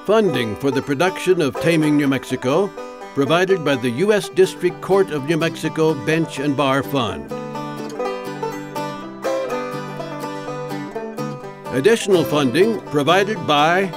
Funding for the production of Taming New Mexico provided by the U.S. District Court of New Mexico Bench and Bar Fund. Additional funding provided by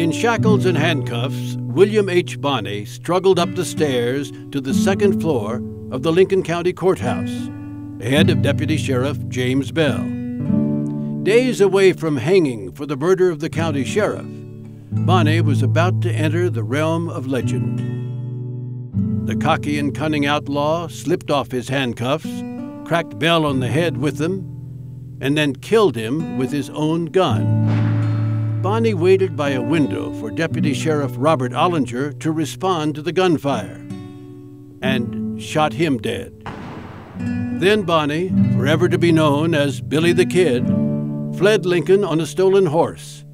In shackles and handcuffs, William H. Bonney struggled up the stairs to the second floor of the Lincoln County Courthouse, ahead of Deputy Sheriff James Bell. Days away from hanging for the murder of the county sheriff, Bonney was about to enter the realm of legend. The cocky and cunning outlaw slipped off his handcuffs, cracked Bell on the head with them, and then killed him with his own gun. Bonney waited by a window for Deputy Sheriff Robert Ollinger to respond to the gunfire and shot him dead. Then Bonney, forever to be known as Billy the Kid, fled Lincoln on a stolen horse,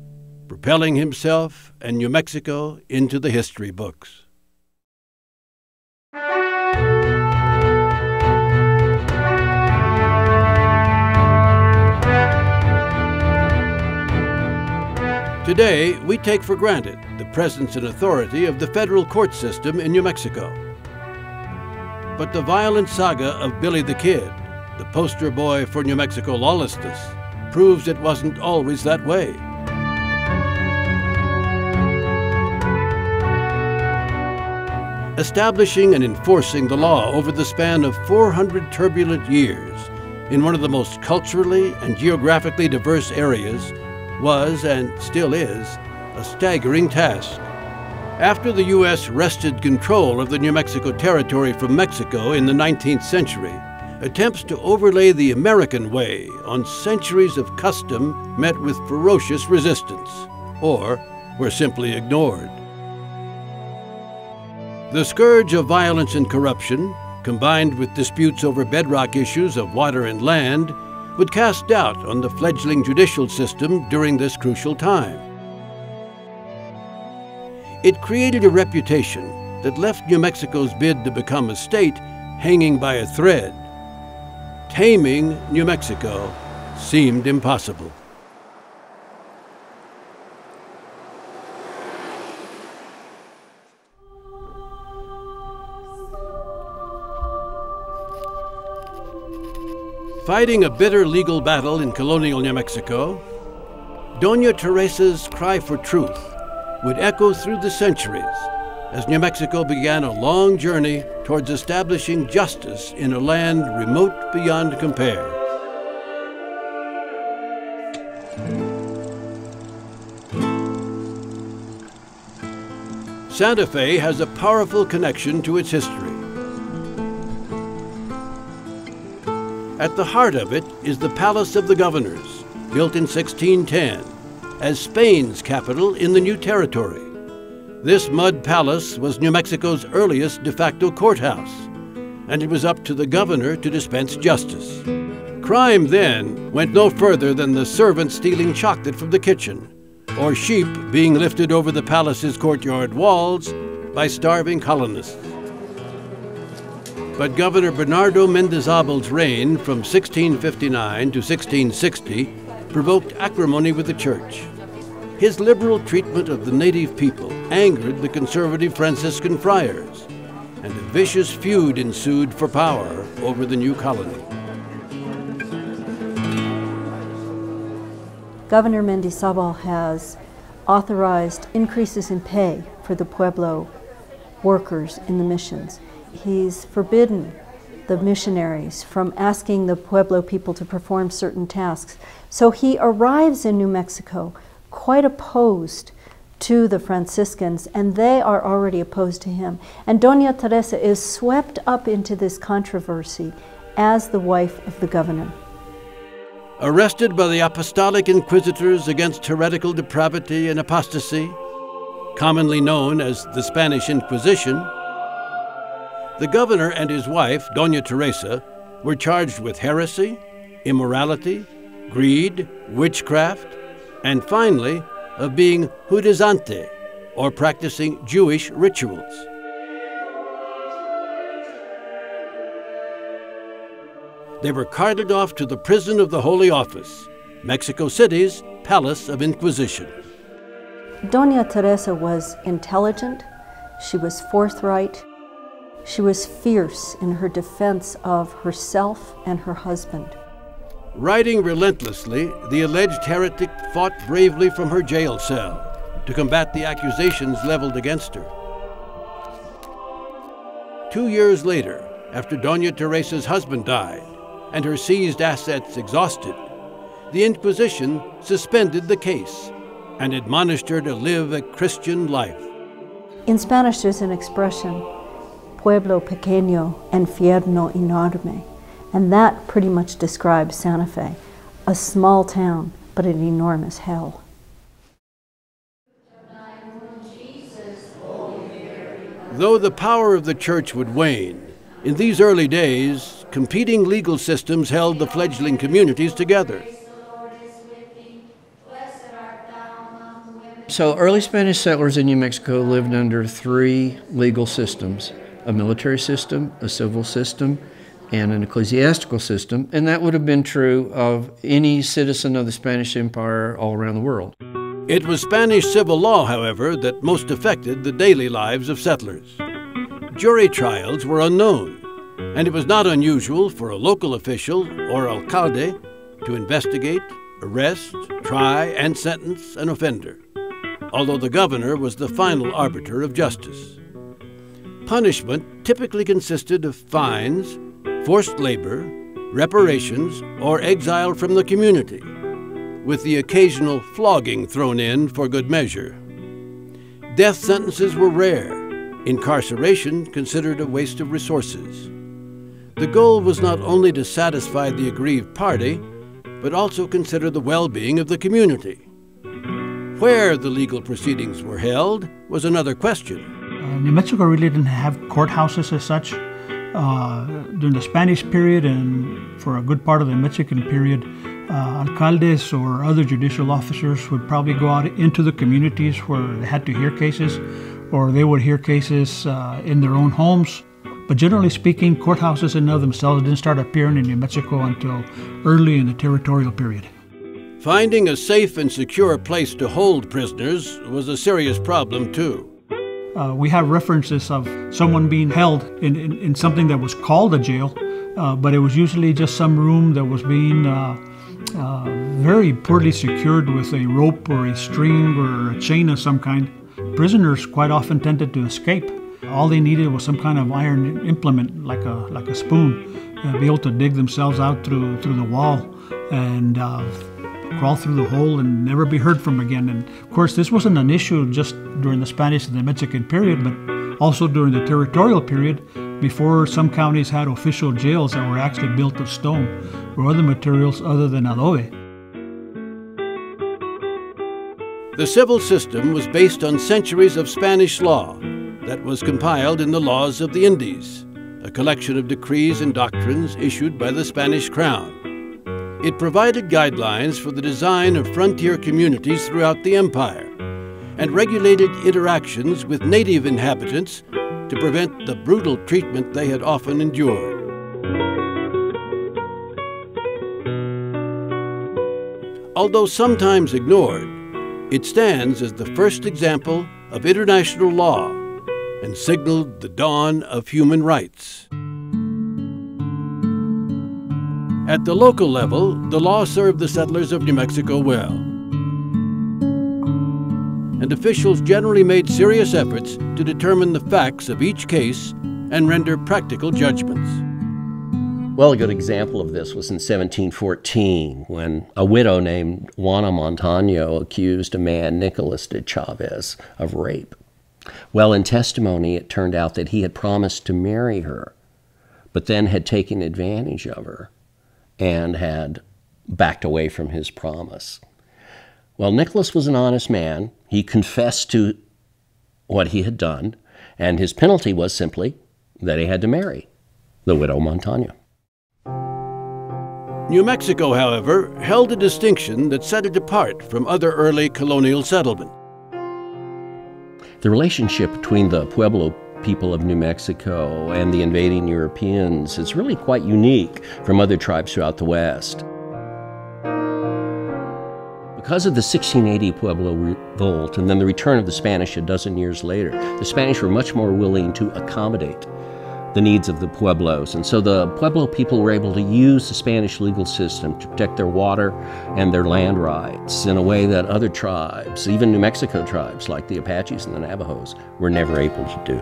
propelling himself and New Mexico into the history books. Today, we take for granted the presence and authority of the federal court system in New Mexico. But the violent saga of Billy the Kid, the poster boy for New Mexico lawlessness, proves it wasn't always that way. Establishing and enforcing the law over the span of 400 turbulent years in one of the most culturally and geographically diverse areas was, and still is, a staggering task. After the U.S. wrested control of the New Mexico Territory from Mexico in the 19th century, attempts to overlay the American way on centuries of custom met with ferocious resistance, or were simply ignored. The scourge of violence and corruption, combined with disputes over bedrock issues of water and land, would cast doubt on the fledgling judicial system during this crucial time. It created a reputation that left New Mexico's bid to become a state hanging by a thread. Taming New Mexico seemed impossible. Fighting a bitter legal battle in colonial New Mexico, Doña Teresa's cry for truth would echo through the centuries as New Mexico began a long journey towards establishing justice in a land remote beyond compare. Santa Fe has a powerful connection to its history. At the heart of it is the Palace of the Governors, built in 1610, as Spain's capital in the new territory. This mud palace was New Mexico's earliest de facto courthouse, and it was up to the governor to dispense justice. Crime then went no further than the servant stealing chocolate from the kitchen, or sheep being lifted over the palace's courtyard walls by starving colonists. But Governor Bernardo Mendizabel's reign from 1659 to 1660 provoked acrimony with the church. His liberal treatment of the native people angered the conservative Franciscan friars, and a vicious feud ensued for power over the new colony. Governor Mendizabal has authorized increases in pay for the Pueblo workers in the missions. He's forbidden the missionaries from asking the Pueblo people to perform certain tasks. So he arrives in New Mexico quite opposed to the Franciscans, and they are already opposed to him. And Doña Teresa is swept up into this controversy as the wife of the governor. Arrested by the apostolic inquisitors against heretical depravity and apostasy, commonly known as the Spanish Inquisition, the governor and his wife, Doña Teresa, were charged with heresy, immorality, greed, witchcraft, and finally, of being judaizante, or practicing Jewish rituals. They were carted off to the prison of the Holy Office, Mexico City's Palace of Inquisition. Doña Teresa was intelligent, she was forthright, she was fierce in her defense of herself and her husband. Writing relentlessly, the alleged heretic fought bravely from her jail cell to combat the accusations leveled against her. 2 years later, after Doña Teresa's husband died and her seized assets exhausted, the Inquisition suspended the case and admonished her to live a Christian life. In Spanish, there's an expression, pueblo pequeño, infierno enorme, and that pretty much describes Santa Fe, a small town, but an enormous hell. Though the power of the church would wane, in these early days, competing legal systems held the fledgling communities together. So early Spanish settlers in New Mexico lived under 3 legal systems: a military system, a civil system, and an ecclesiastical system, and that would have been true of any citizen of the Spanish Empire all around the world. It was Spanish civil law, however, that most affected the daily lives of settlers. Jury trials were unknown, and it was not unusual for a local official or alcalde to investigate, arrest, try, and sentence an offender, although the governor was the final arbiter of justice. Punishment typically consisted of fines, forced labor, reparations, or exile from the community, with the occasional flogging thrown in for good measure. Death sentences were rare, incarceration considered a waste of resources. The goal was not only to satisfy the aggrieved party, but also consider the well-being of the community. Where the legal proceedings were held was another question. New Mexico really didn't have courthouses as such. During the Spanish period and for a good part of the Mexican period, alcaldes or other judicial officers would probably go out into the communities where they had to hear cases, or they would hear cases in their own homes. But generally speaking, courthouses in and of themselves didn't start appearing in New Mexico until early in the territorial period. Finding a safe and secure place to hold prisoners was a serious problem, too. We have references of someone being held in something that was called a jail, but it was usually just some room that was being very poorly secured with a rope or a string or a chain of some kind. Prisoners quite often tended to escape. All they needed was some kind of iron implement, like a spoon, be able to dig themselves out through the wall and crawl through the hole and never be heard from again. And of course, this wasn't an issue just during the Spanish and the Mexican period, but also during the territorial period, before some counties had official jails that were actually built of stone or other materials other than adobe. The civil system was based on centuries of Spanish law that was compiled in the Laws of the Indies, a collection of decrees and doctrines issued by the Spanish crown. It provided guidelines for the design of frontier communities throughout the empire and regulated interactions with native inhabitants to prevent the brutal treatment they had often endured. Although sometimes ignored, it stands as the first example of international law and signaled the dawn of human rights. At the local level, the law served the settlers of New Mexico well, and officials generally made serious efforts to determine the facts of each case and render practical judgments. Well, a good example of this was in 1714 when a widow named Juana Montaño accused a man, Nicolas de Chavez, of rape. Well, in testimony, it turned out that he had promised to marry her, but then had taken advantage of her and had backed away from his promise. Well, Nicholas was an honest man. He confessed to what he had done, and his penalty was simply that he had to marry the widow Montaño. New Mexico, however, held a distinction that set it apart from other early colonial settlement. The relationship between the Pueblo people of New Mexico and the invading Europeans is really quite unique from other tribes throughout the West. Because of the 1680 Pueblo Revolt and then the return of the Spanish a dozen years later, the Spanish were much more willing to accommodate the needs of the Pueblos. And so the Pueblo people were able to use the Spanish legal system to protect their water and their land rights in a way that other tribes, even New Mexico tribes like the Apaches and the Navajos, were never able to do.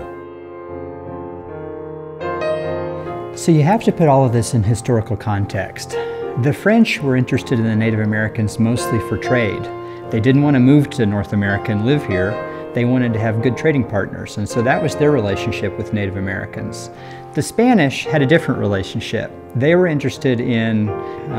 So you have to put all of this in historical context. The French were interested in the Native Americans mostly for trade. They didn't want to move to North America and live here. They wanted to have good trading partners, and so that was their relationship with Native Americans. The Spanish had a different relationship. They were interested in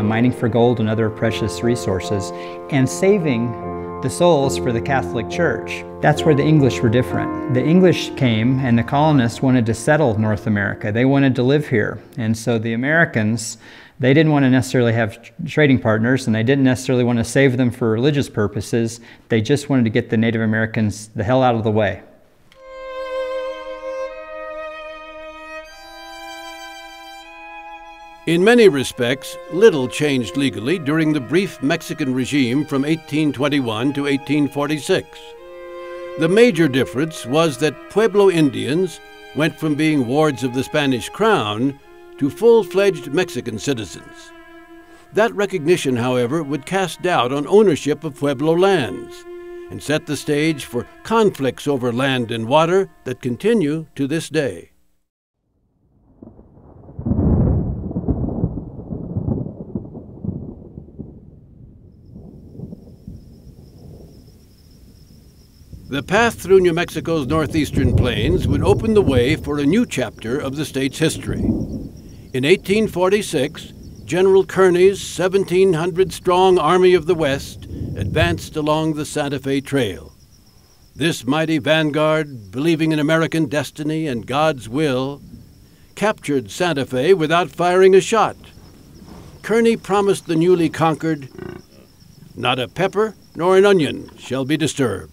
mining for gold and other precious resources and saving the souls for the Catholic Church. That's where the English were different. The English came and the colonists wanted to settle North America. They wanted to live here. And so the Americans, they didn't want to necessarily have trading partners, and they didn't necessarily want to save them for religious purposes. They just wanted to get the Native Americans the hell out of the way. In many respects, little changed legally during the brief Mexican regime from 1821 to 1846. The major difference was that Pueblo Indians went from being wards of the Spanish crown to full-fledged Mexican citizens. That recognition, however, would cast doubt on ownership of Pueblo lands and set the stage for conflicts over land and water that continue to this day. The path through New Mexico's northeastern plains would open the way for a new chapter of the state's history. In 1846, General Kearny's 1,700-strong Army of the West advanced along the Santa Fe Trail. This mighty vanguard, believing in American destiny and God's will, captured Santa Fe without firing a shot. Kearny promised the newly conquered, "Not a pepper nor an onion shall be disturbed."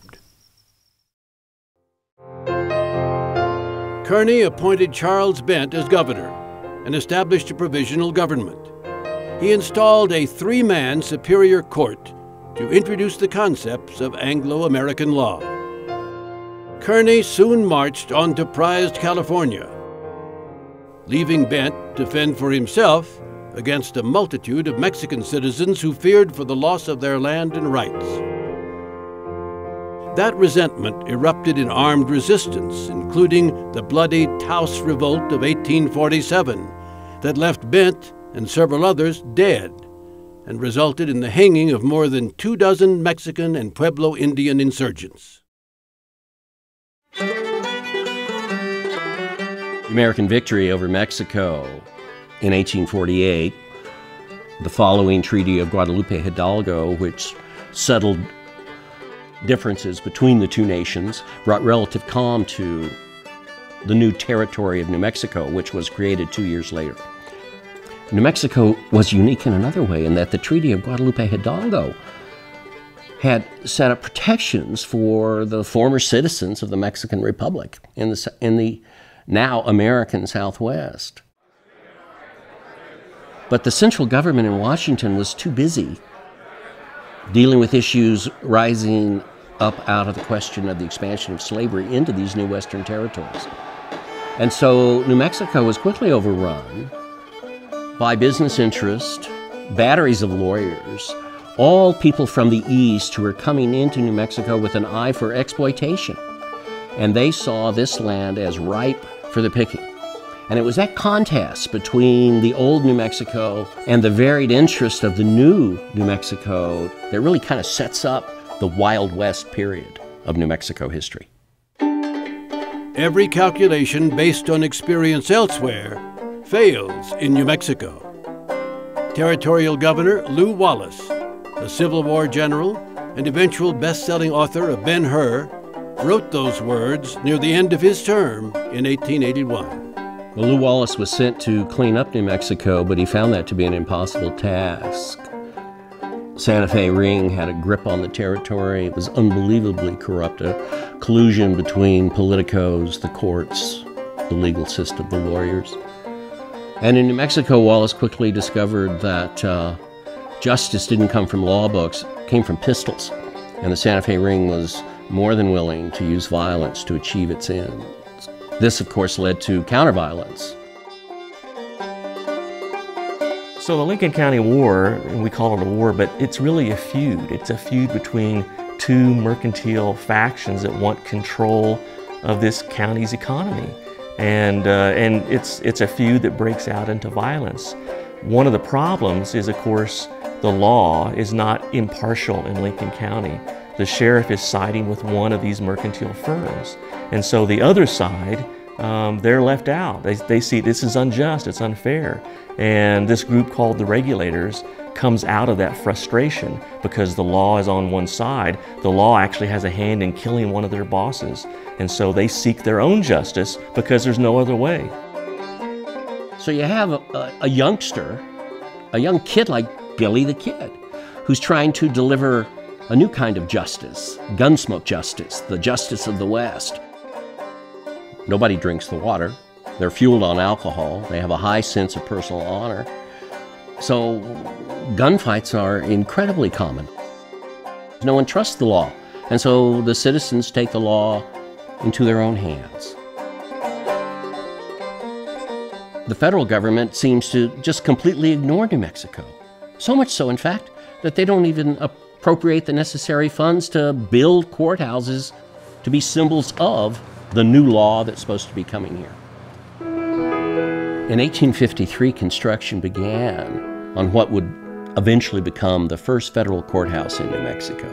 Kearny appointed Charles Bent as governor and established a provisional government. He installed a three-man superior court to introduce the concepts of Anglo-American law. Kearny soon marched on to prized California, leaving Bent to fend for himself against a multitude of Mexican citizens who feared for the loss of their land and rights. That resentment erupted in armed resistance, including the bloody Taos Revolt of 1847 that left Bent and several others dead and resulted in the hanging of more than 24 Mexican and Pueblo Indian insurgents. The American victory over Mexico in 1848, the following Treaty of Guadalupe Hidalgo, which settled differences between the two nations, brought relative calm to the new territory of New Mexico, which was created 2 years later. New Mexico was unique in another way in that the Treaty of Guadalupe Hidalgo had set up protections for the former citizens of the Mexican Republic in the now American Southwest. But the central government in Washington was too busy dealing with issues rising up out of the question of the expansion of slavery into these new Western territories. And so New Mexico was quickly overrun by business interest, batteries of lawyers, all people from the East who were coming into New Mexico with an eye for exploitation. And they saw this land as ripe for the picking. And it was that contest between the old New Mexico and the varied interest of the new New Mexico that really kind of sets up the Wild West period of New Mexico history. Every calculation based on experience elsewhere fails in New Mexico. Territorial Governor Lew Wallace, a Civil War general and eventual best-selling author of Ben-Hur, wrote those words near the end of his term in 1881. Well, Lew Wallace was sent to clean up New Mexico, but he found that to be an impossible task. Santa Fe Ring had a grip on the territory. It was unbelievably corrupt, a collusion between politicos, the courts, the legal system, the lawyers. And in New Mexico, Wallace quickly discovered that justice didn't come from law books, it came from pistols. And the Santa Fe Ring was more than willing to use violence to achieve its ends. This, of course, led to counterviolence. So the Lincoln County War, and we call it a war, but it's really a feud. It's a feud between two mercantile factions that want control of this county's economy. And it's a feud that breaks out into violence. One of the problems is, of course, the law is not impartial in Lincoln County. The sheriff is siding with one of these mercantile firms. And so the other side, they're left out. They see this is unjust, it's unfair. And this group called the Regulators comes out of that frustration because the law is on one side. The law actually has a hand in killing one of their bosses. And so they seek their own justice because there's no other way. So you have a youngster, a young kid like Billy the Kid, who's trying to deliver a new kind of justice, gunsmoke justice, the justice of the West. Nobody drinks the water. They're fueled on alcohol. They have a high sense of personal honor. So gunfights are incredibly common. No one trusts the law. And so the citizens take the law into their own hands. The federal government seems to just completely ignore New Mexico. So much so, in fact, that they don't even appropriate the necessary funds to build courthouses to be symbols of the new law that's supposed to be coming here. In 1853, construction began on what would eventually become the first federal courthouse in New Mexico.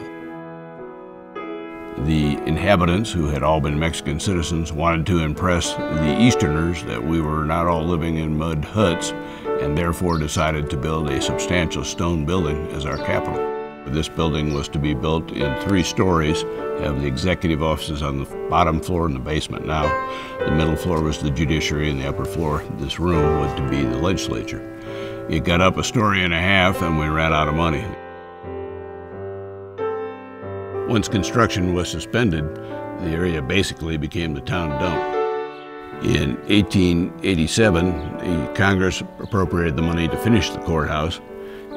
The inhabitants, who had all been Mexican citizens, wanted to impress the Easterners that we were not all living in mud huts, and therefore decided to build a substantial stone building as our capital. This building was to be built in 3 stories, have the executive offices on the bottom floor and the basement. Now, the middle floor was the judiciary, and the upper floor, this room, was to be the legislature. It got up a story and a half, and we ran out of money. Once construction was suspended, the area basically became the town dump. In 1887, Congress appropriated the money to finish the courthouse,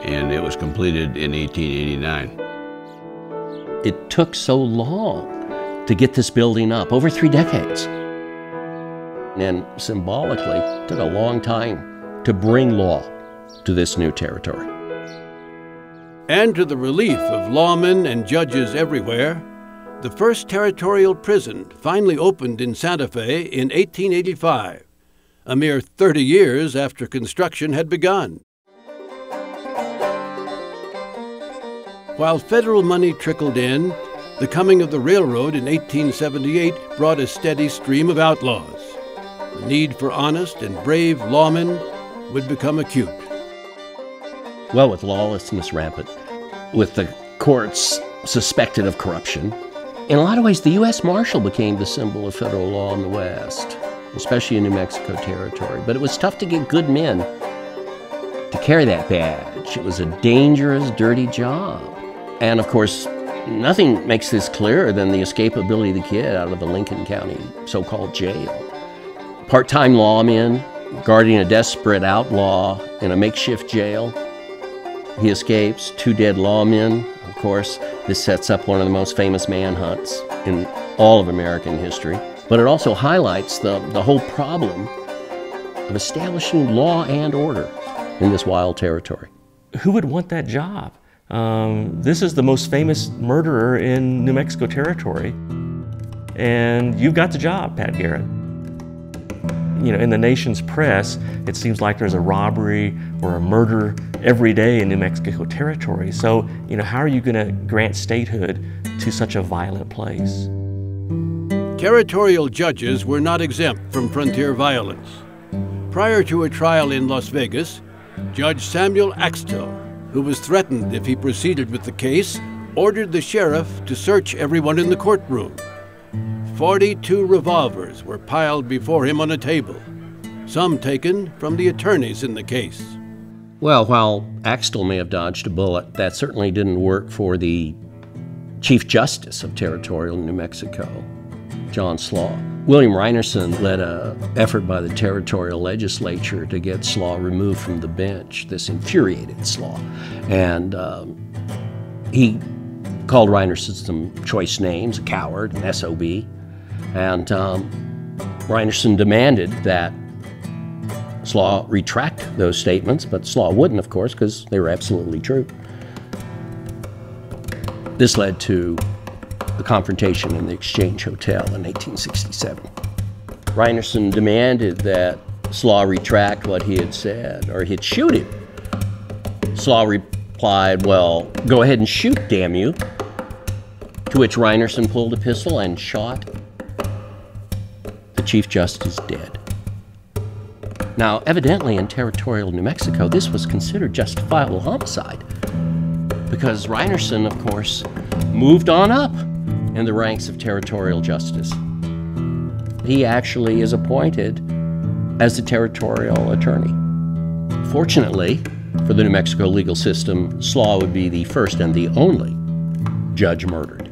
and it was completed in 1889. It took so long to get this building up, over 3 decades. And symbolically, it took a long time to bring law to this new territory. And to the relief of lawmen and judges everywhere, the first territorial prison finally opened in Santa Fe in 1885, a mere 30 years after construction had begun. While federal money trickled in, the coming of the railroad in 1878 brought a steady stream of outlaws. The need for honest and brave lawmen would become acute. Well, with lawlessness rampant, with the courts suspected of corruption, in a lot of ways the U.S. Marshal became the symbol of federal law in the West, especially in New Mexico territory. But it was tough to get good men to carry that badge. It was a dangerous, dirty job. And of course, nothing makes this clearer than the escapability of the kid out of the Lincoln County so-called jail. Part-time lawman guarding a desperate outlaw in a makeshift jail. He escapes, 2 dead lawmen. Of course, this sets up one of the most famous manhunts in all of American history. But it also highlights the whole problem of establishing law and order in this wild territory. Who would want that job? This is the most famous murderer in New Mexico territory, and you've got the job, Pat Garrett. You know, in the nation's press, it seems like there's a robbery or a murder every day in New Mexico territory. So, you know, how are you going to grant statehood to such a violent place? Territorial judges were not exempt from frontier violence. Prior to a trial in Las Vegas, Judge Samuel Axtell, who was threatened if he proceeded with the case, ordered the sheriff to search everyone in the courtroom. 42 revolvers were piled before him on a table, some taken from the attorneys in the case. Well, while Axtell may have dodged a bullet, that certainly didn't work for the Chief Justice of Territorial New Mexico, John Slaw. William Reinerson led an effort by the territorial legislature to get Slaw removed from the bench, this infuriated Slaw. And he called Reinerson some choice names, a coward, an SOB. And Reinerson demanded that Slaw retract those statements, but Slaw wouldn't, of course, because they were absolutely true. This led to the confrontation in the Exchange Hotel in 1867. Reinerson demanded that Slaw retract what he had said, or he'd shoot him. Slaw replied, "Well, go ahead and shoot, damn you." To which Reinerson pulled a pistol and shot the Chief Justice dead. Now, evidently in territorial New Mexico, this was considered justifiable homicide because Reinerson, of course, moved on up in the ranks of territorial justice. He actually is appointed as the territorial attorney. Fortunately for the New Mexico legal system, Slaw would be the first and the only judge murdered.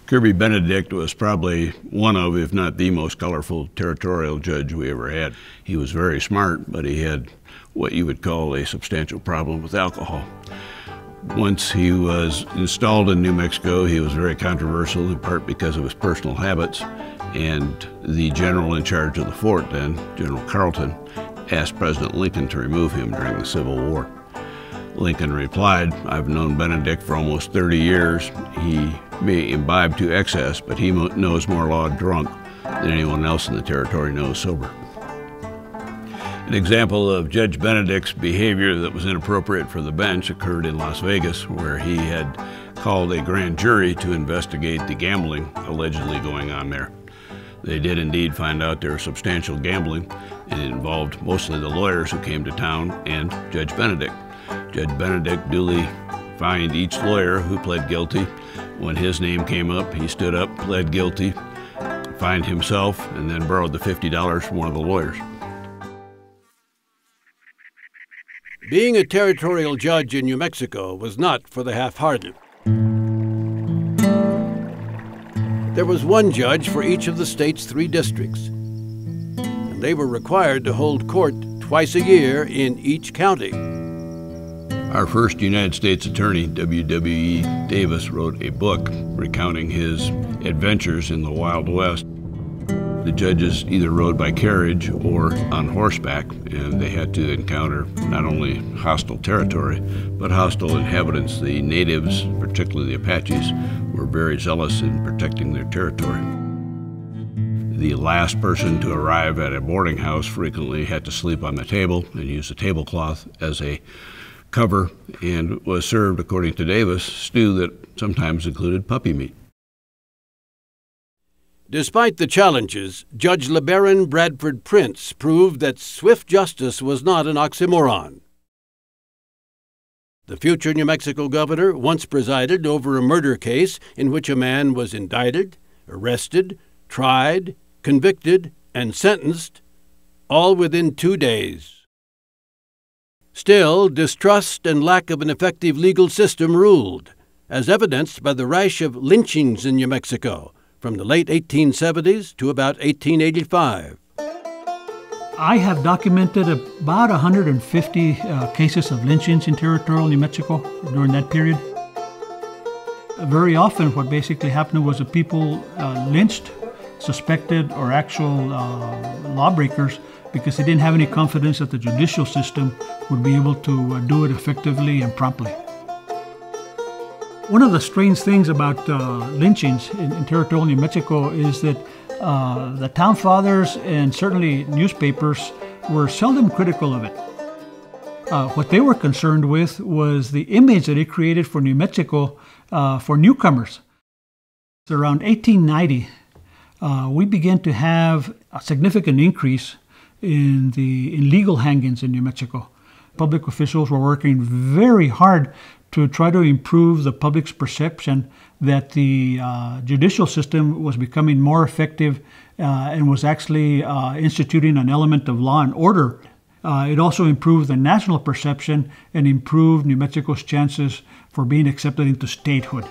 Kirby Benedict was probably one of, if not the most colorful territorial judge we ever had. He was very smart, but he had what you would call a substantial problem with alcohol. Once he was installed in New Mexico, he was very controversial, in part because of his personal habits, and the general in charge of the fort then, General Carleton, asked President Lincoln to remove him during the Civil War. Lincoln replied, "I've known Benedict for almost 30 years. He may imbibe to excess, but he knows more law drunk than anyone else in the territory knows sober." An example of Judge Benedict's behavior that was inappropriate for the bench occurred in Las Vegas, where he had called a grand jury to investigate the gambling allegedly going on there. They did indeed find out there was substantial gambling, and it involved mostly the lawyers who came to town and Judge Benedict. Judge Benedict duly fined each lawyer who pled guilty. When his name came up, he stood up, pled guilty, fined himself, and then borrowed the $50 from one of the lawyers. Being a territorial judge in New Mexico was not for the half-hearted. There was one judge for each of the state's 3 districts, and they were required to hold court twice a year in each county. Our first United States Attorney, W.W.E. Davis, wrote a book recounting his adventures in the Wild West. The judges either rode by carriage or on horseback, and they had to encounter not only hostile territory, but hostile inhabitants. The natives, particularly the Apaches, were very zealous in protecting their territory. The last person to arrive at a boarding house frequently had to sleep on the table and use a tablecloth as a cover, and was served, according to Davis, stew that sometimes included puppy meat. Despite the challenges, Judge LeBaron Bradford Prince proved that swift justice was not an oxymoron. The future New Mexico governor once presided over a murder case in which a man was indicted, arrested, tried, convicted, and sentenced, all within 2 days. Still, distrust and lack of an effective legal system ruled, as evidenced by the rash of lynchings in New Mexico from the late 1870s to about 1885. I have documented about 150 cases of lynchings in territorial New Mexico during that period. Very often what basically happened was the people lynched suspected or actual lawbreakers because they didn't have any confidence that the judicial system would be able to do it effectively and promptly. One of the strange things about lynchings in territorial New Mexico is that the town fathers and certainly newspapers were seldom critical of it. What they were concerned with was the image that it created for New Mexico for newcomers. So around 1890, we began to have a significant increase in legal hangings in New Mexico. Public officials were working very hard to try to improve the public's perception that the judicial system was becoming more effective and was actually instituting an element of law and order. It also improved the national perception and improved New Mexico's chances for being accepted into statehood.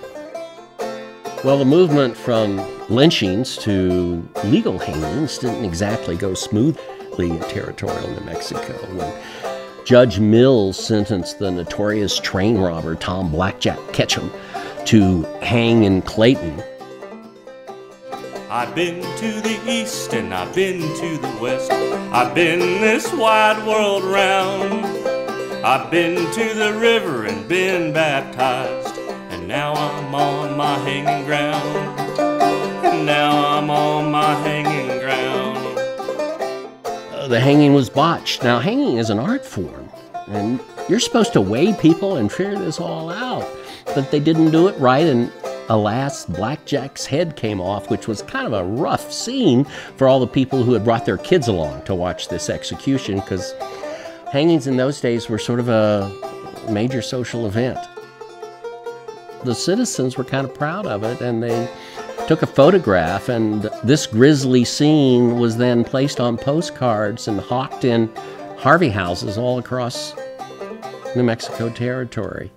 Well, the movement from lynchings to legal hangings didn't exactly go smoothly in territorial New Mexico. When Judge Mills sentenced the notorious train robber Tom Blackjack Ketchum to hang in Clayton. I've been to the east and I've been to the west. I've been this wide world round. I've been to the river and been baptized. And now I'm on my hanging ground. And now I'm on my hanging ground. The hanging was botched. Now, hanging is an art form, and you're supposed to weigh people and figure this all out. But they didn't do it right, and alas, Blackjack's head came off, which was kind of a rough scene for all the people who had brought their kids along to watch this execution, because hangings in those days were sort of a major social event. The citizens were kind of proud of it, and they took a photograph, and this grisly scene was then placed on postcards and hawked in Harvey houses all across New Mexico territory.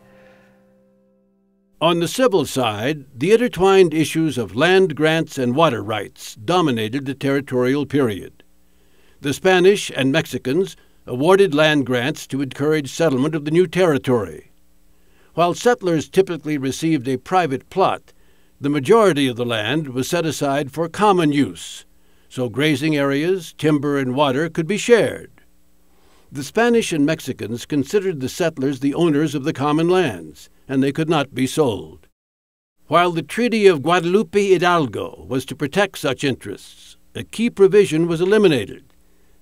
On the civil side, the intertwined issues of land grants and water rights dominated the territorial period. The Spanish and Mexicans awarded land grants to encourage settlement of the new territory. While settlers typically received a private plot, the majority of the land was set aside for common use, so grazing areas, timber, and water could be shared. The Spanish and Mexicans considered the settlers the owners of the common lands, and they could not be sold. While the Treaty of Guadalupe Hidalgo was to protect such interests, a key provision was eliminated,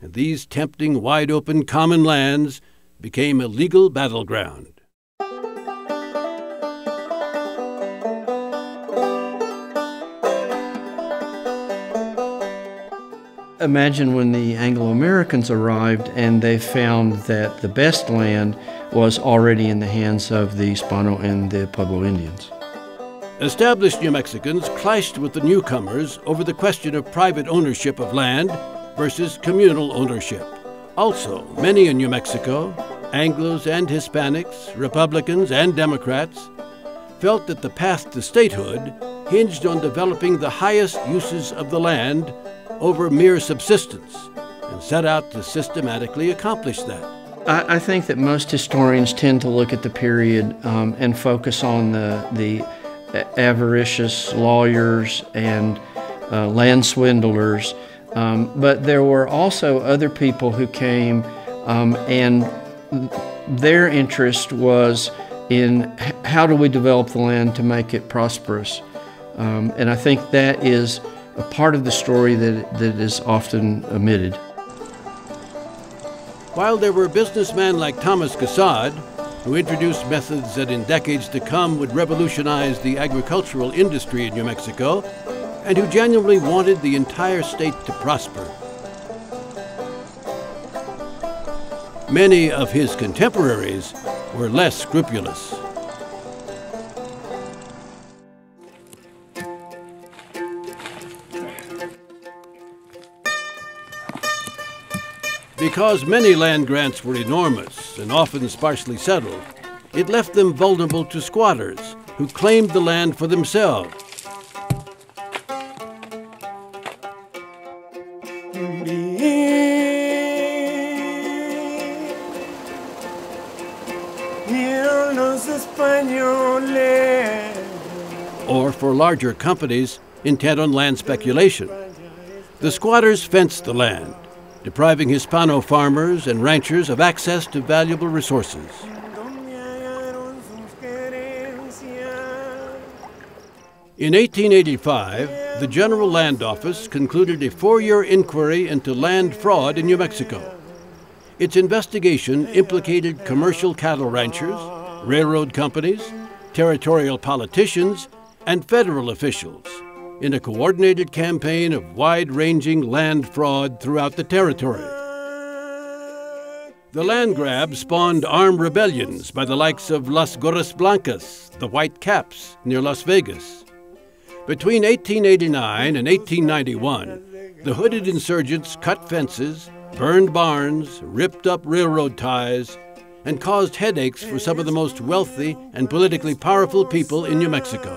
and these tempting wide-open common lands became a legal battleground. Imagine when the Anglo-Americans arrived and they found that the best land was already in the hands of the Hispano and the Pueblo Indians. Established New Mexicans clashed with the newcomers over the question of private ownership of land versus communal ownership. Also, many in New Mexico, Anglos and Hispanics, Republicans and Democrats, felt that the path to statehood hinged on developing the highest uses of the land over mere subsistence, and set out to systematically accomplish that. I think that most historians tend to look at the period and focus on the avaricious lawyers and land swindlers, but there were also other people who came and their interest was in how do we develop the land to make it prosperous. And I think that is a part of the story that is often omitted. While there were businessmen like Thomas Cassaud, who introduced methods that in decades to come would revolutionize the agricultural industry in New Mexico, and who genuinely wanted the entire state to prosper, many of his contemporaries were less scrupulous. Because many land grants were enormous and often sparsely settled, it left them vulnerable to squatters who claimed the land for themselves. Or for larger companies intent on land speculation. The squatters fenced the land, depriving Hispano farmers and ranchers of access to valuable resources. In 1885, the General Land Office concluded a 4-year inquiry into land fraud in New Mexico. Its investigation implicated commercial cattle ranchers, railroad companies, territorial politicians, and federal officials in a coordinated campaign of wide-ranging land fraud throughout the territory. The land grab spawned armed rebellions by the likes of Las Gorras Blancas, the White Caps, near Las Vegas. Between 1889 and 1891, the hooded insurgents cut fences, burned barns, ripped up railroad ties, and caused headaches for some of the most wealthy and politically powerful people in New Mexico.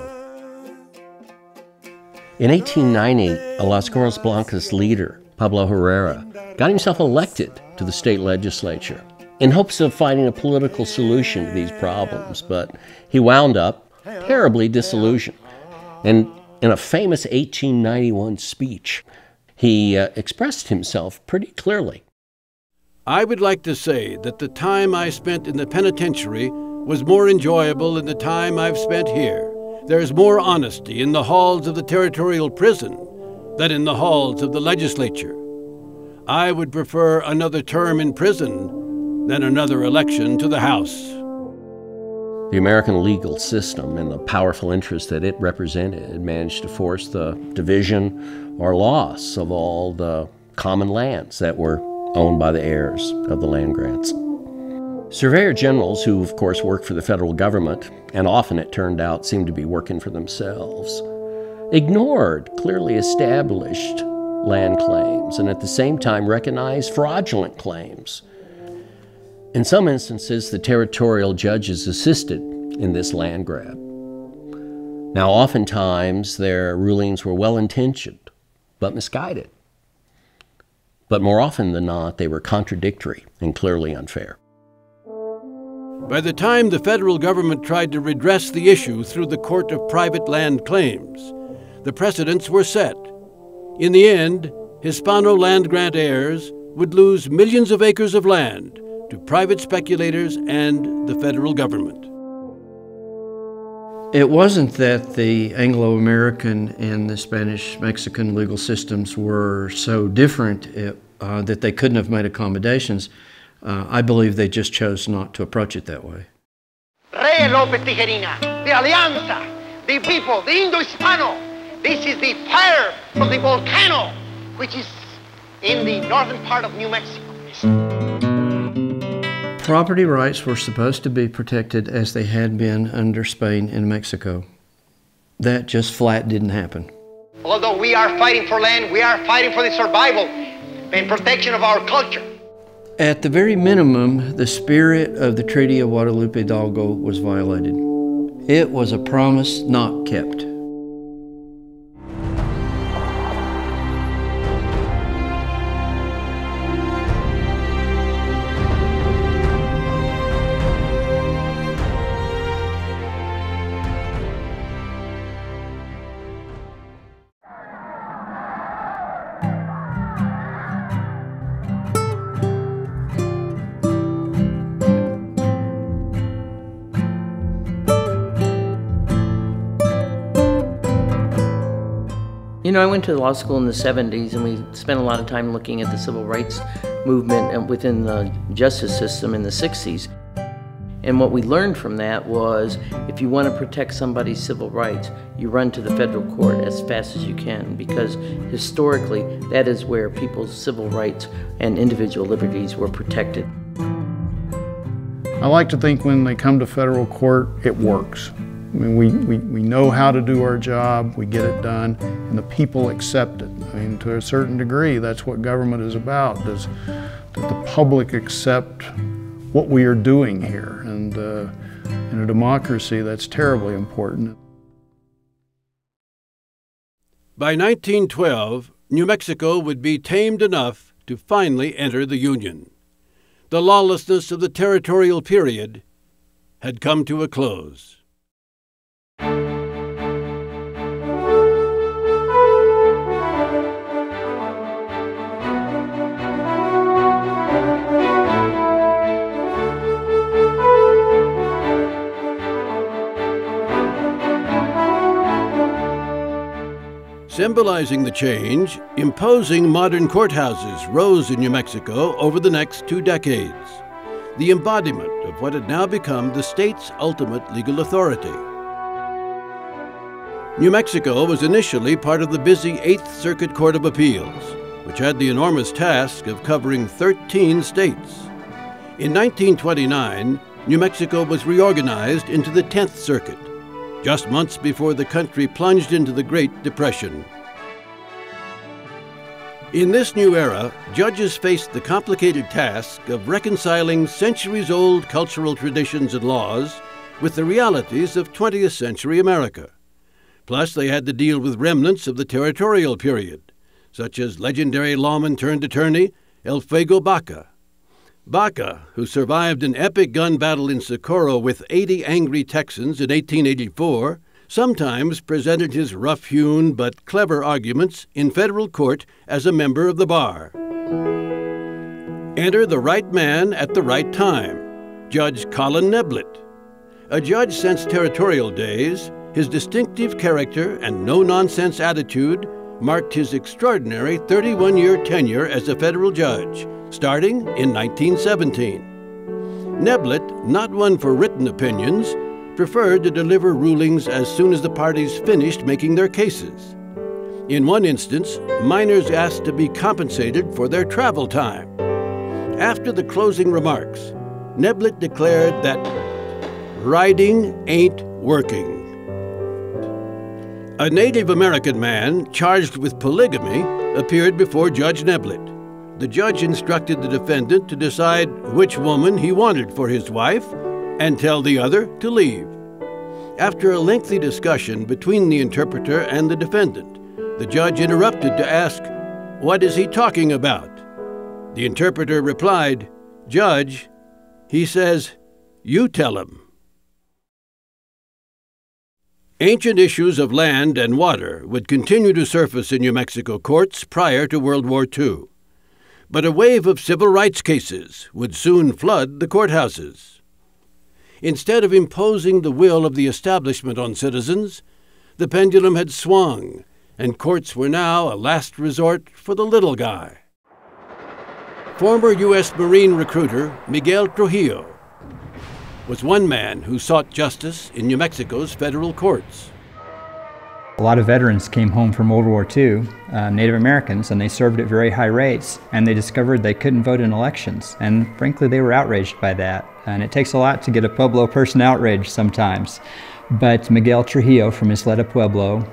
In 1890, a Las Gorras Blancas leader, Pablo Herrera, got himself elected to the state legislature in hopes of finding a political solution to these problems, but he wound up terribly disillusioned. And in a famous 1891 speech, he expressed himself pretty clearly. I would like to say that the time I spent in the penitentiary was more enjoyable than the time I've spent here. There's more honesty in the halls of the territorial prison than in the halls of the legislature. I would prefer another term in prison than another election to the House. The American legal system and the powerful interests that it represented managed to force the division or loss of all the common lands that were owned by the heirs of the land grants. Surveyor generals, who of course worked for the federal government, and often it turned out seemed to be working for themselves, ignored clearly established land claims and at the same time recognized fraudulent claims. In some instances, the territorial judges assisted in this land grab. Now, oftentimes, their rulings were well-intentioned, but misguided. But more often than not, they were contradictory and clearly unfair. By the time the federal government tried to redress the issue through the Court of Private Land Claims, the precedents were set. In the end, Hispano land grant heirs would lose millions of acres of land to private speculators and the federal government. It wasn't that the Anglo-American and the Spanish-Mexican legal systems were so different that they couldn't have made accommodations. I believe they just chose not to approach it that way. Rey López Tijerina, the Alianza, the people, the Indo-Hispano. This is the fire from the volcano, which is in the northern part of New Mexico. Property rights were supposed to be protected as they had been under Spain and Mexico. That just flat didn't happen. Although we are fighting for land, we are fighting for the survival and protection of our culture. At the very minimum, the spirit of the Treaty of Guadalupe Hidalgo was violated. It was a promise not kept. You know, I went to law school in the 70s, and we spent a lot of time looking at the civil rights movement and within the justice system in the 60s. And what we learned from that was, if you want to protect somebody's civil rights, you run to the federal court as fast as you can, because historically, that is where people's civil rights and individual liberties were protected. I like to think when they come to federal court, it works. I mean, we know how to do our job, we get it done, and the people accept it. I mean, to a certain degree, that's what government is about. Does the public accept what we are doing here? And in a democracy, that's terribly important. By 1912, New Mexico would be tamed enough to finally enter the Union. The lawlessness of the territorial period had come to a close. Symbolizing the change, imposing modern courthouses rose in New Mexico over the next 2 decades, the embodiment of what had now become the state's ultimate legal authority. New Mexico was initially part of the busy 8th Circuit Court of Appeals, which had the enormous task of covering 13 states. In 1929, New Mexico was reorganized into the 10th Circuit, just months before the country plunged into the Great Depression. In this new era, judges faced the complicated task of reconciling centuries-old cultural traditions and laws with the realities of 20th century America. Plus, they had to deal with remnants of the territorial period, such as legendary lawman-turned-attorney El Fuego Baca. Baca, who survived an epic gun battle in Socorro with 80 angry Texans in 1884, sometimes presented his rough-hewn but clever arguments in federal court as a member of the bar. Enter the right man at the right time, Judge Colin Neblett. A judge since territorial days, his distinctive character and no-nonsense attitude marked his extraordinary 31-year tenure as a federal judge, starting in 1917. Neblett, not one for written opinions, preferred to deliver rulings as soon as the parties finished making their cases. In one instance, miners asked to be compensated for their travel time. After the closing remarks, Neblett declared that riding ain't working. A Native American man charged with polygamy appeared before Judge Neblett. The judge instructed the defendant to decide which woman he wanted for his wife and tell the other to leave. After a lengthy discussion between the interpreter and the defendant, the judge interrupted to ask, "What is he talking about?" The interpreter replied, "Judge, he says, you tell him." Ancient issues of land and water would continue to surface in New Mexico courts prior to World War II. But a wave of civil rights cases would soon flood the courthouses. Instead of imposing the will of the establishment on citizens, the pendulum had swung, and courts were now a last resort for the little guy. Former U.S. Marine recruiter Miguel Trujillo was one man who sought justice in New Mexico's federal courts. A lot of veterans came home from World War II, Native Americans, and they served at very high rates, and they discovered they couldn't vote in elections, and frankly they were outraged by that. And it takes a lot to get a Pueblo person outraged sometimes. But Miguel Trujillo from Isleta Pueblo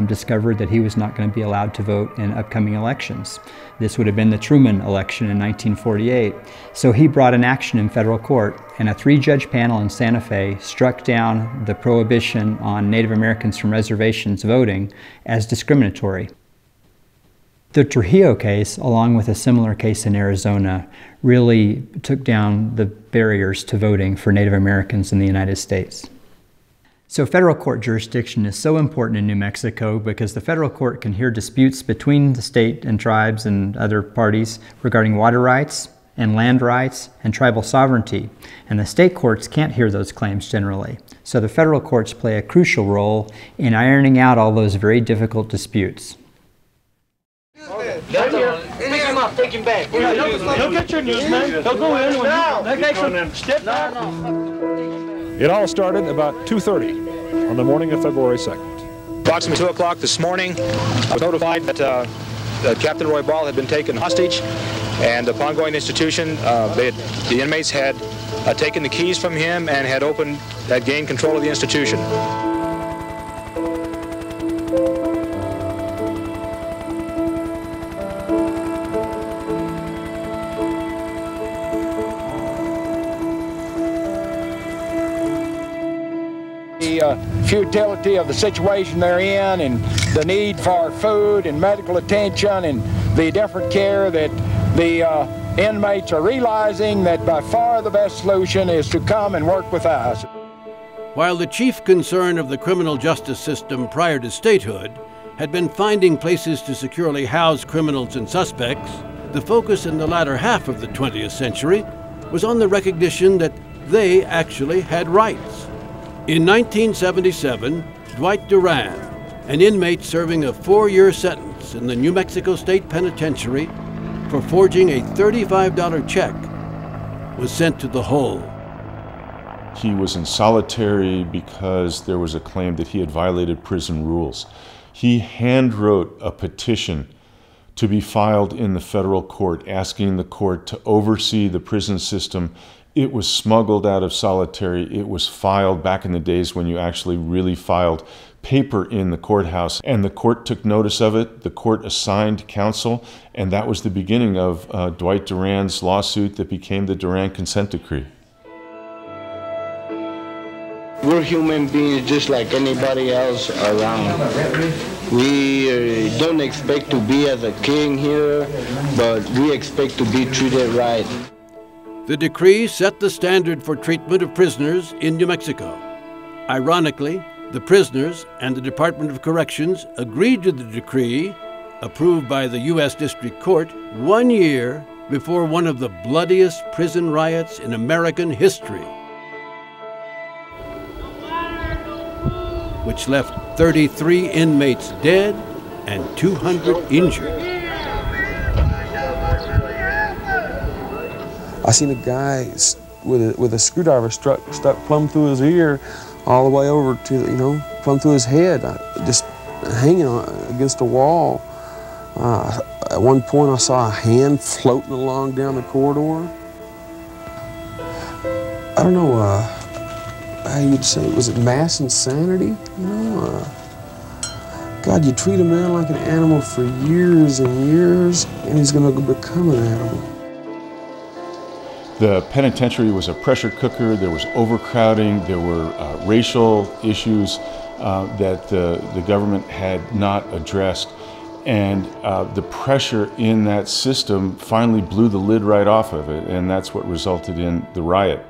discovered that he was not going to be allowed to vote in upcoming elections. This would have been the Truman election in 1948. So he brought an action in federal court, and a 3-judge panel in Santa Fe struck down the prohibition on Native Americans from reservations voting as discriminatory. The Trujillo case, along with a similar case in Arizona, really took down the barriers to voting for Native Americans in the United States. So federal court jurisdiction is so important in New Mexico because the federal court can hear disputes between the state and tribes and other parties regarding water rights and land rights and tribal sovereignty. And the state courts can't hear those claims generally. So the federal courts play a crucial role in ironing out all those very difficult disputes. Pick him up, take him back. He'll get your news, man. He'll go in when step back. It all started about 2:30 on the morning of February 2nd. Approximately 2 o'clock this morning, I was notified that Captain Roy Ball had been taken hostage, and upon going to the institution, the inmates had taken the keys from him and had gained control of the institution. The futility of the situation they're in, and the need for food and medical attention, and the different care that the inmates are realizing that by far the best solution is to come and work with us. While the chief concern of the criminal justice system prior to statehood had been finding places to securely house criminals and suspects, the focus in the latter half of the 20th century was on the recognition that they actually had rights. In 1977, Dwight Duran, an inmate serving a 4-year sentence in the New Mexico State Penitentiary for forging a $35 check, was sent to the hole. He was in solitary because there was a claim that he had violated prison rules. He handwrote a petition to be filed in the federal court asking the court to oversee the prison system It was smuggled out of solitary. It was filed back in the days when you actually really filed paper in the courthouse, and the court took notice of it. The court assigned counsel, and that was the beginning of Dwight Duran's lawsuit that became the Duran Consent Decree. We're human beings just like anybody else around. We don't expect to be as a king here, but we expect to be treated right. The decree set the standard for treatment of prisoners in New Mexico. Ironically, the prisoners and the Department of Corrections agreed to the decree, approved by the U.S. District Court, 1 year before one of the bloodiest prison riots in American history, which left 33 inmates dead and 200 injured. I seen a guy with a screwdriver stuck plumb through his ear, all the way over to, plumb through his head, just hanging against a wall. At one point, I saw a hand floating along down the corridor. I don't know how you'd say it. Was it mass insanity? God, you treat a man like an animal for years and years, and he's going to become an animal. The penitentiary was a pressure cooker. There was overcrowding. There were racial issues that the government had not addressed. And the pressure in that system finally blew the lid right off of it, and that's what resulted in the riot.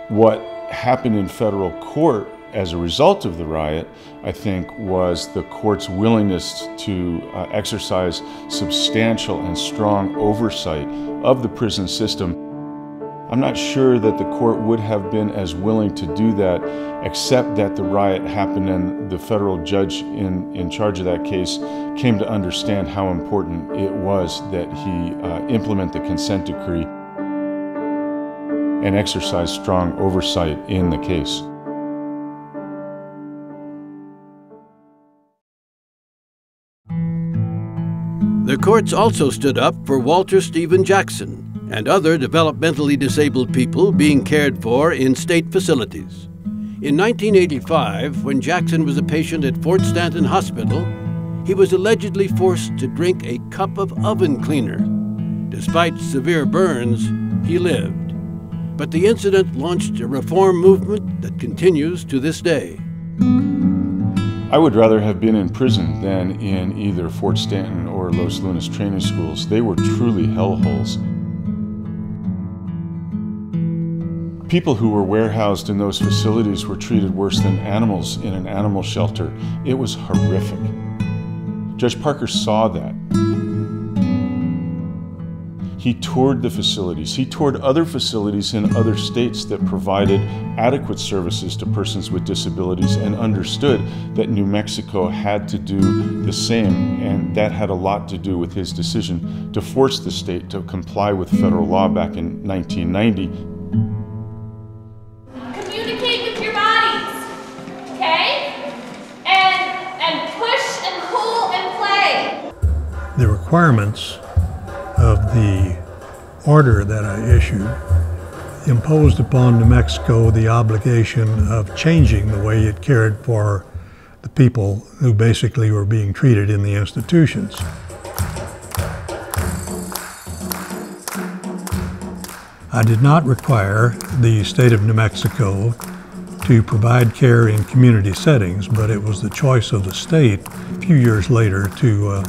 What happened in federal court as a result of the riot, I think, was the court's willingness to exercise substantial and strong oversight of the prison system. I'm not sure that the court would have been as willing to do that, except that the riot happened and the federal judge in charge of that case came to understand how important it was that he implement the consent decree and exercise strong oversight in the case. The courts also stood up for Walter Stephen Jackson and other developmentally disabled people being cared for in state facilities. In 1985, when Jackson was a patient at Fort Stanton Hospital, he was allegedly forced to drink a cup of oven cleaner. Despite severe burns, he lived. But the incident launched a reform movement that continues to this day. I would rather have been in prison than in either Fort Stanton or Los Lunas training schools. They were truly hellholes. People who were warehoused in those facilities were treated worse than animals in an animal shelter. It was horrific. Judge Parker saw that. He toured the facilities. He toured other facilities in other states that provided adequate services to persons with disabilities and understood that New Mexico had to do the same, and that had a lot to do with his decision to force the state to comply with federal law back in 1990. Communicate with your bodies, okay? And push and pull and play. The requirements of the order that I issued imposed upon New Mexico the obligation of changing the way it cared for the people who basically were being treated in the institutions. I did not require the state of New Mexico to provide care in community settings, but it was the choice of the state a few years later to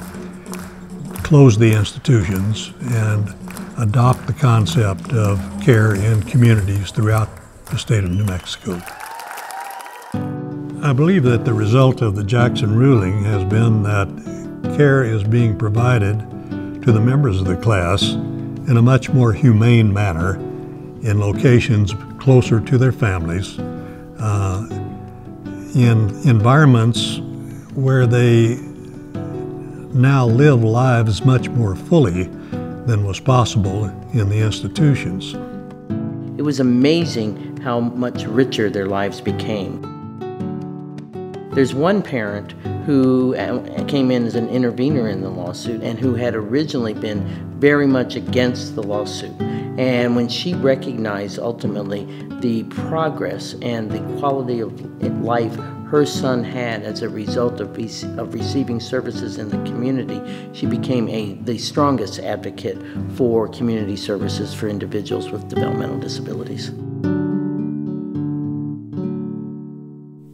close the institutions and adopt the concept of care in communities throughout the state of New Mexico. I believe that the result of the Jackson ruling has been that care is being provided to the members of the class in a much more humane manner in locations closer to their families, in environments where they now live lives much more fully than was possible in the institutions. It was amazing how much richer their lives became. There's one parent who came in as an intervener in the lawsuit and who had originally been very much against the lawsuit. And when she recognized ultimately the progress and the quality of life her son had as a result of receiving services in the community, she became the strongest advocate for community services for individuals with developmental disabilities.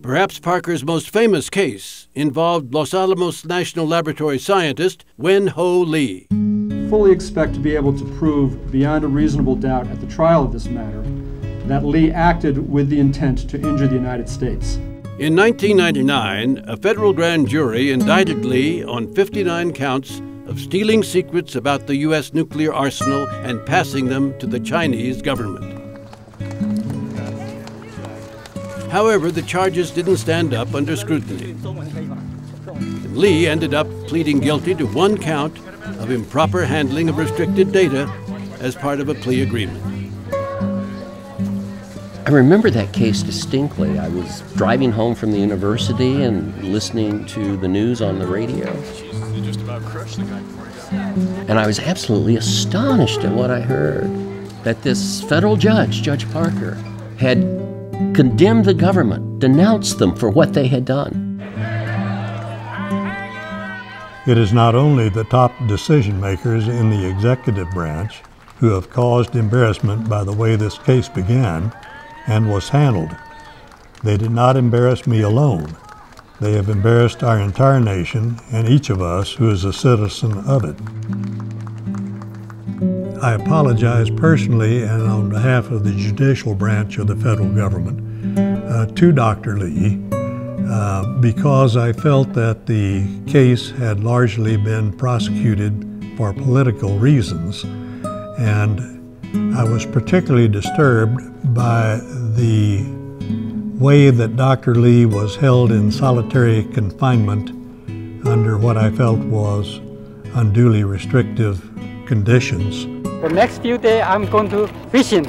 Perhaps Parker's most famous case involved Los Alamos National Laboratory scientist Wen-Ho Lee. Fully expect to be able to prove beyond a reasonable doubt at the trial of this matter that Lee acted with the intent to injure the United States. In 1999, a federal grand jury indicted Lee on 59 counts of stealing secrets about the U.S. nuclear arsenal and passing them to the Chinese government. However, the charges didn't stand up under scrutiny. Lee ended up pleading guilty to one count of improper handling of restricted data as part of a plea agreement. I remember that case distinctly. I was driving home from the university and listening to the news on the radio. And I was absolutely astonished at what I heard, that this federal judge, Judge Parker, had condemned the government, denounced them for what they had done. It is not only the top decision makers in the executive branch who have caused embarrassment by the way this case began and was handled. They did not embarrass me alone. They have embarrassed our entire nation and each of us who is a citizen of it. I apologize personally and on behalf of the judicial branch of the federal government to Dr. Lee because I felt that the case had largely been prosecuted for political reasons, and I was particularly disturbed by the way that Dr. Lee was held in solitary confinement under what I felt was unduly restrictive conditions. The next few days I'm going to fishing.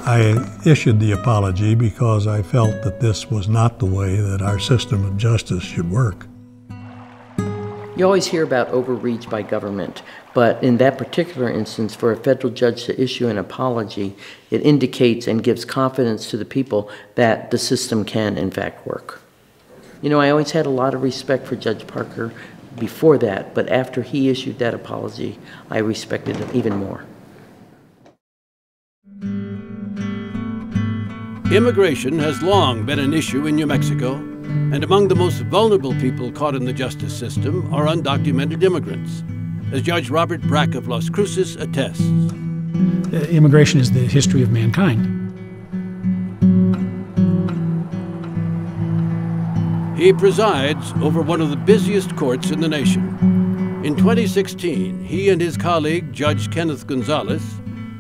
I issued the apology because I felt that this was not the way that our system of justice should work. You always hear about overreach by government, but in that particular instance, for a federal judge to issue an apology, it indicates and gives confidence to the people that the system can, in fact, work. You know, I always had a lot of respect for Judge Parker before that, but after he issued that apology, I respected him even more. Immigration has long been an issue in New Mexico, and among the most vulnerable people caught in the justice system are undocumented immigrants, as Judge Robert Brack of Las Cruces attests. Immigration is the history of mankind. He presides over one of the busiest courts in the nation. In 2016, he and his colleague, Judge Kenneth Gonzalez,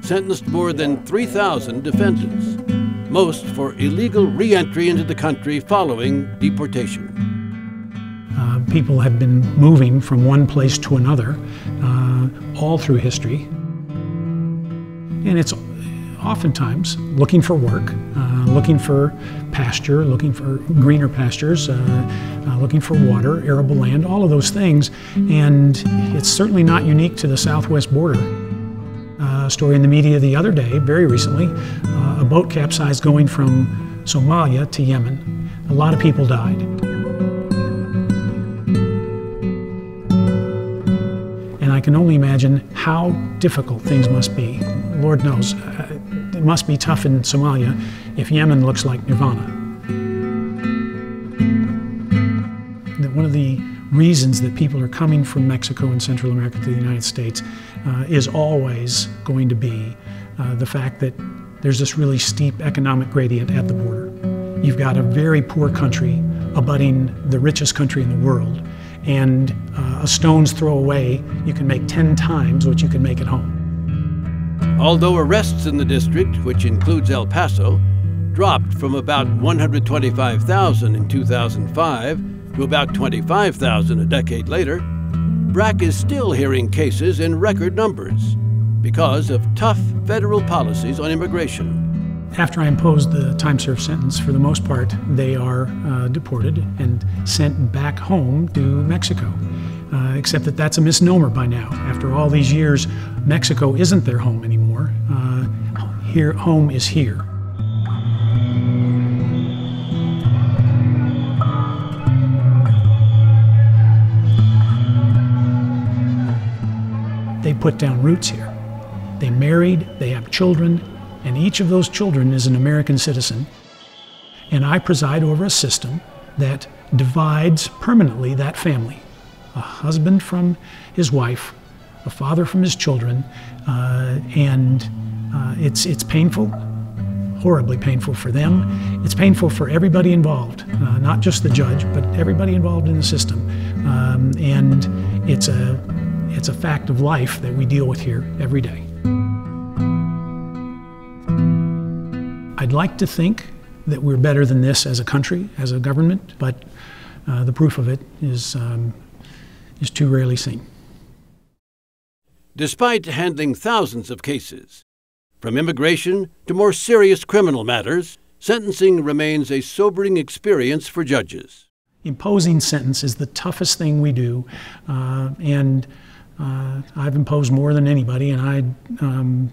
sentenced more than 3,000 defendants, most for illegal re-entry into the country following deportation. People have been moving from one place to another all through history. And it's oftentimes looking for work, looking for pasture, looking for greener pastures, looking for water, arable land, all of those things. And it's certainly not unique to the southwest border. A story in the media the other day, very recently, a boat capsized going from Somalia to Yemen. A lot of people died. And I can only imagine how difficult things must be. Lord knows, it must be tough in Somalia if Yemen looks like Nirvana. One of the reasons that people are coming from Mexico and Central America to the United States is always going to be the fact that there's this really steep economic gradient at the border. You've got a very poor country abutting the richest country in the world, and a stone's throw away, you can make 10 times what you can make at home. Although arrests in the district, which includes El Paso, dropped from about 125,000 in 2005 to about 25,000 a decade later, Brack is still hearing cases in record numbers because of tough federal policies on immigration. After I impose the time-served sentence, for the most part, they are deported and sent back home to Mexico. Except that that's a misnomer by now. After all these years, Mexico isn't their home anymore. Here, home is here. They put down roots here. They married, they have children, and each of those children is an American citizen. And I preside over a system that divides permanently that family. A husband from his wife, a father from his children, and it's painful, horribly painful for them. It's painful for everybody involved, not just the judge, but everybody involved in the system. And it's a fact of life that we deal with here every day. I'd like to think that we're better than this as a country, as a government, but the proof of it is too rarely seen. Despite handling thousands of cases, from immigration to more serious criminal matters, sentencing remains a sobering experience for judges. Imposing sentence is the toughest thing we do, and I've imposed more than anybody, and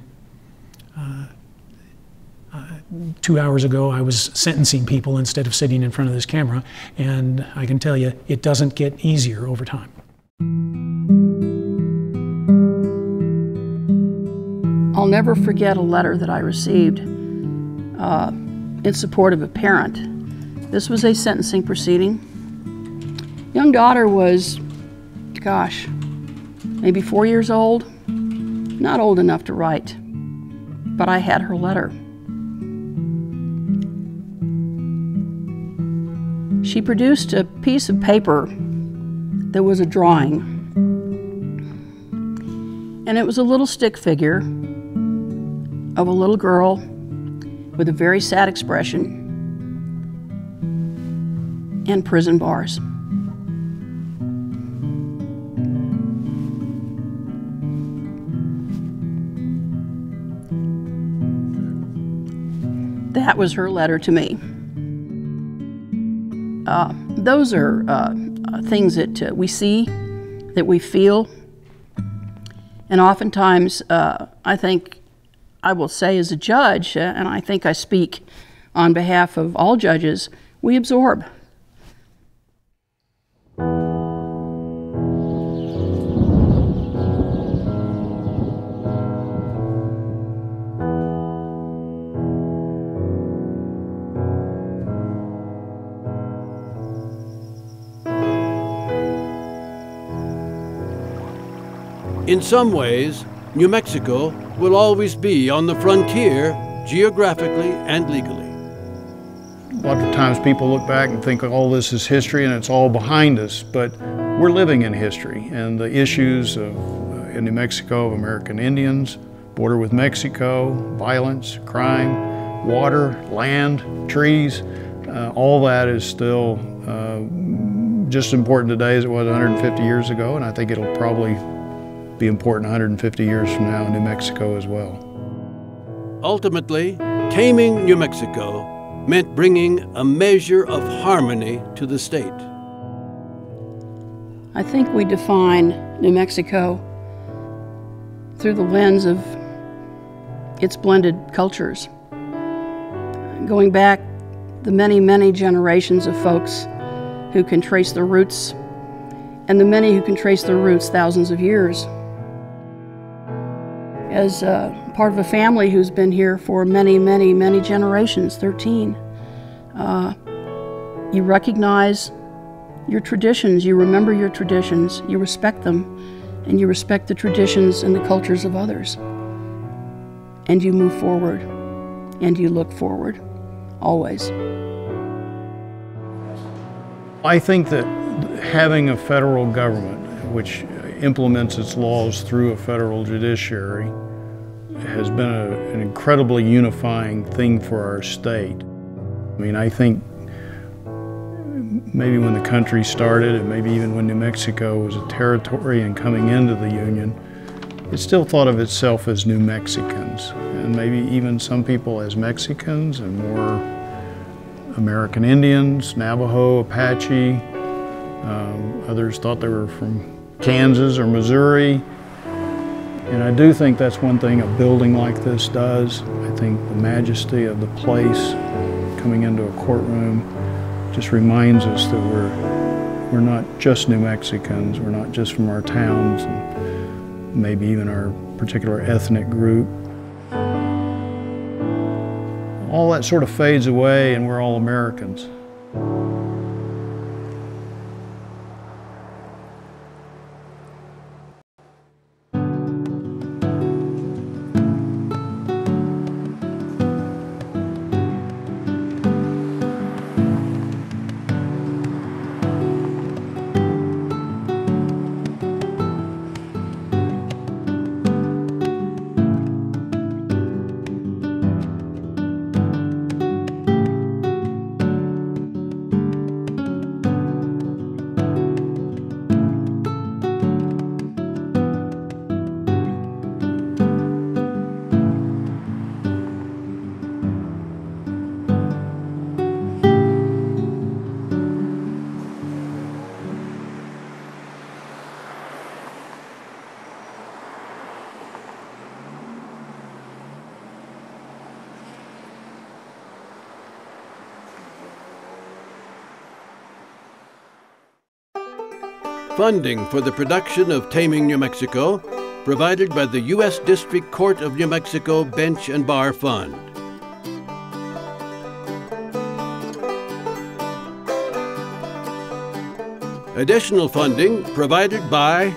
2 hours ago I was sentencing people instead of sitting in front of this camera, and I can tell you it doesn't get easier over time. I'll never forget a letter that I received in support of a parent. This was a sentencing proceeding. Young daughter was, gosh, maybe 4 years old, not old enough to write, but I had her letter. She produced a piece of paper that was a drawing, and it was a little stick figure of a little girl with a very sad expression and prison bars. That was her letter to me. Those are things that we see, that we feel, and oftentimes I think I will say as a judge, and I think I speak on behalf of all judges, we absorb. In some ways, New Mexico will always be on the frontier geographically and legally. A lot of times people look back and think all this is history and it's all behind us, but we're living in history, and the issues of, in New Mexico, of American Indians, border with Mexico, violence, crime, water, land, trees, all that is still just as important today as it was 150 years ago, and I think it'll probably be important 150 years from now in New Mexico as well. Ultimately, taming New Mexico meant bringing a measure of harmony to the state. I think we define New Mexico through the lens of its blended cultures. Going back the many, many generations of folks who can trace their roots, and the many who can trace their roots thousands of years. As part of a family who's been here for many, many, many generations, 13, you recognize your traditions, you remember your traditions, you respect them, and you respect the traditions and the cultures of others. And you move forward, and you look forward, always. I think that having a federal government which implements its laws through a federal judiciary has been an incredibly unifying thing for our state. I mean, I think maybe when the country started, and maybe even when New Mexico was a territory and coming into the Union, it still thought of itself as New Mexicans, and maybe even some people as Mexicans and more American Indians, Navajo, Apache. Others thought they were from Kansas or Missouri. And I do think that's one thing a building like this does. I think the majesty of the place, coming into a courtroom, just reminds us that we're not just New Mexicans, we're not just from our towns, and maybe even our particular ethnic group. All that sort of fades away and we're all Americans. Funding for the production of Taming New Mexico provided by the U.S. District Court of New Mexico Bench and Bar Fund. Additional funding provided by